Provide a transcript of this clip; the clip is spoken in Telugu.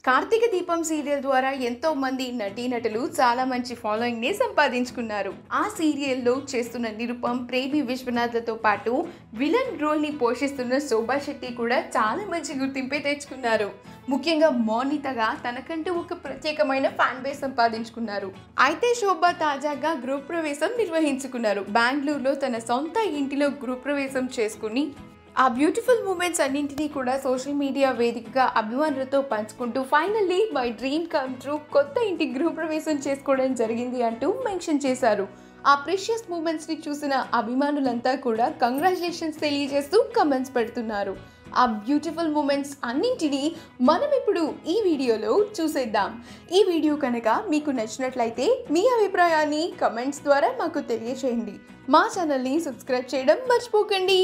కార్తీక దీపం సీరియల్ ద్వారా ఎంతో మంది నటీనటులు చాలా మంచి ఫాలోయింగ్ ని సంపాదించుకున్నారు. ఆ సీరియల్లో చేస్తున్న నిరుపమ్, ప్రేమి విశ్వనాథ్లతో పాటు విలన్ రోల్ ని పోషిస్తున్న శోభా శెట్టి కూడా చాలా మంచి గుర్తింపే తెచ్చుకున్నారు. ముఖ్యంగా మౌనితగా తనకంటూ ఒక ప్రత్యేకమైన ఫ్యాన్ బేస్ సంపాదించుకున్నారు. అయితే శోభ తాజాగా గృహ ప్రవేశం నిర్వహించుకున్నారు. బెంగళూరులో తన సొంత ఇంటిలో గృహ ప్రవేశం చేసుకుని ఆ బ్యూటిఫుల్ మూమెంట్స్ అన్నింటినీ కూడా సోషల్ మీడియా వేదికగా అభిమానులతో పంచుకుంటూ finally my dream come true, కొత్త ఇంటి గృహప్రవేశం చేసుకోవడం జరిగింది అంటూ మెన్షన్ చేశారు. ఆ ప్రెషియస్ మూమెంట్స్ ని చూసిన అభిమానులంతా కూడా కంగ్రాచులేషన్స్ తెలియజేస్తూ కమెంట్స్ పెడుతున్నారు. ఆ బ్యూటిఫుల్ మూమెంట్స్ అన్నింటినీ మనం ఇప్పుడు ఈ వీడియోలో చూసేద్దాం. ఈ వీడియో కనుక మీకు నచ్చినట్లయితే మీ అభిప్రాయాన్ని కమెంట్స్ ద్వారా మాకు తెలియజేయండి. మా ఛానల్ని సబ్స్క్రైబ్ చేయడం మర్చిపోకండి.